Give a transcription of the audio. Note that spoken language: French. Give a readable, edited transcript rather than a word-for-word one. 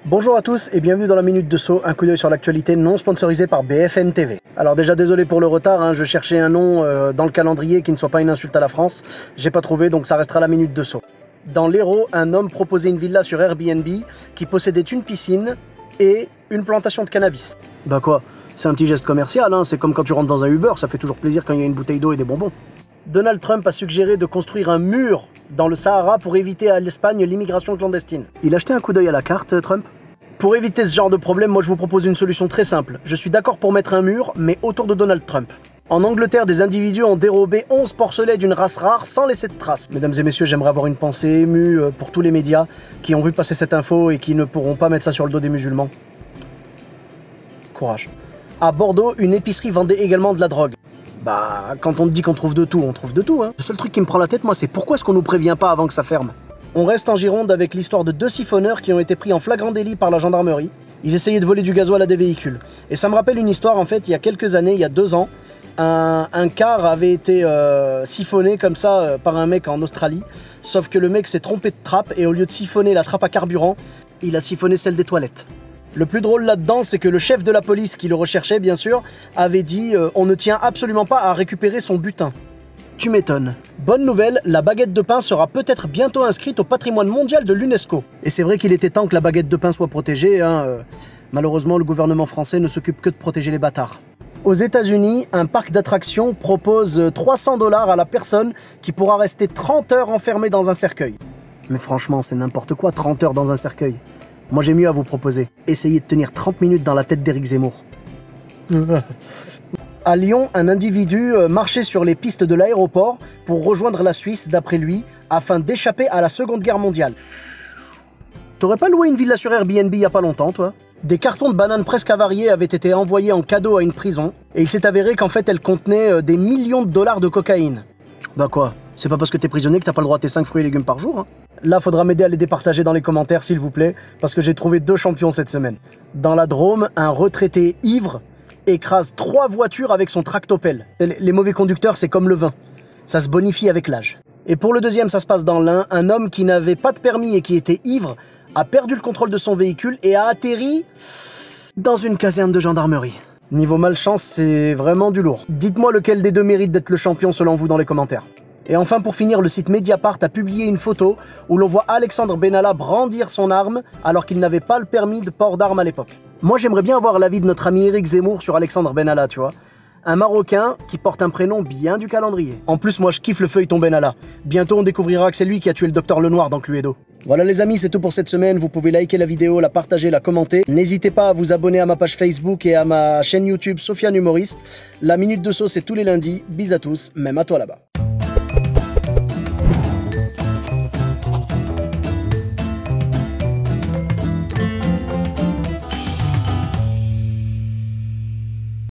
Bonjour à tous et bienvenue dans la Minute de Saut, un coup d'œil sur l'actualité non sponsorisée par BFM TV. Alors déjà désolé pour le retard, je cherchais un nom dans le calendrier qui ne soit pas une insulte à la France. J'ai pas trouvé donc ça restera la Minute de Saut. Dans l'Hérault, un homme proposait une villa sur Airbnb qui possédait une piscine et une plantation de cannabis. Bah quoi, c'est un petit geste commercial, c'est comme quand tu rentres dans un Uber, ça fait toujours plaisir quand il y a une bouteille d'eau et des bonbons. Donald Trump a suggéré de construire un mur dans le Sahara pour éviter à l'Espagne l'immigration clandestine. Il a jeté un coup d'œil à la carte, Trump? Pour éviter ce genre de problème, moi je vous propose une solution très simple. Je suis d'accord pour mettre un mur, mais autour de Donald Trump. En Angleterre, des individus ont dérobé 11 porcelets d'une race rare sans laisser de traces. Mesdames et messieurs, j'aimerais avoir une pensée émue pour tous les médias qui ont vu passer cette info et qui ne pourront pas mettre ça sur le dos des musulmans. Courage. À Bordeaux, une épicerie vendait également de la drogue. Bah, quand on te dit qu'on trouve de tout, on trouve de tout, Le seul truc qui me prend la tête, moi, c'est pourquoi est-ce qu'on nous prévient pas avant que ça ferme? On reste en Gironde avec l'histoire de 2 siphonneurs qui ont été pris en flagrant délit par la gendarmerie. Ils essayaient de voler du gasoil à des véhicules. Et ça me rappelle une histoire, en fait, il y a quelques années, il y a 2 ans, un car avait été siphonné comme ça par un mec en Australie. Sauf que le mec s'est trompé de trappe et au lieu de siphonner la trappe à carburant, il a siphonné celle des toilettes. Le plus drôle là-dedans, c'est que le chef de la police qui le recherchait, bien sûr, avait dit on ne tient absolument pas à récupérer son butin. Tu m'étonnes. Bonne nouvelle, la baguette de pain sera peut-être bientôt inscrite au patrimoine mondial de l'UNESCO. Et c'est vrai qu'il était temps que la baguette de pain soit protégée, Malheureusement, le gouvernement français ne s'occupe que de protéger les bâtards. Aux États-Unis, un parc d'attractions propose 300 $ à la personne qui pourra rester 30 heures enfermée dans un cercueil. Mais franchement, c'est n'importe quoi, 30 heures dans un cercueil. Moi, j'ai mieux à vous proposer. Essayez de tenir 30 minutes dans la tête d'Éric Zemmour. À Lyon, un individu marchait sur les pistes de l'aéroport pour rejoindre la Suisse, d'après lui, afin d'échapper à la Seconde Guerre mondiale. T'aurais pas loué une villa sur Airbnb il y a pas longtemps, toi? Des cartons de bananes presque avariés avaient été envoyés en cadeau à une prison, et il s'est avéré qu'en fait, elles contenaient des millions de dollars de cocaïne. Bah quoi? C'est pas parce que t'es prisonnier que t'as pas le droit à tes 5 fruits et légumes par jour, Là, faudra m'aider à les départager dans les commentaires, s'il vous plaît, parce que j'ai trouvé 2 champions cette semaine. Dans la Drôme, un retraité ivre écrase 3 voitures avec son tractopelle. Les mauvais conducteurs, c'est comme le vin. Ça se bonifie avec l'âge. Et pour le deuxième, ça se passe dans l'Ain. Un homme qui n'avait pas de permis et qui était ivre a perdu le contrôle de son véhicule et a atterri dans une caserne de gendarmerie. Niveau malchance, c'est vraiment du lourd. Dites-moi lequel des deux mérite d'être le champion selon vous dans les commentaires. Et enfin, pour finir, le site Mediapart a publié une photo où l'on voit Alexandre Benalla brandir son arme alors qu'il n'avait pas le permis de port d'armes à l'époque. Moi, j'aimerais bien avoir l'avis de notre ami Éric Zemmour sur Alexandre Benalla, tu vois. Un Marocain qui porte un prénom bien du calendrier. En plus, moi, je kiffe le feuilleton Benalla. Bientôt, on découvrira que c'est lui qui a tué le docteur Lenoir dans Cluedo. Voilà les amis, c'est tout pour cette semaine. Vous pouvez liker la vidéo, la partager, la commenter. N'hésitez pas à vous abonner à ma page Facebook et à ma chaîne YouTube Sofiane Humoriste. La Minute de Saut, c'est tous les lundis. Bis à tous, même à toi là-bas.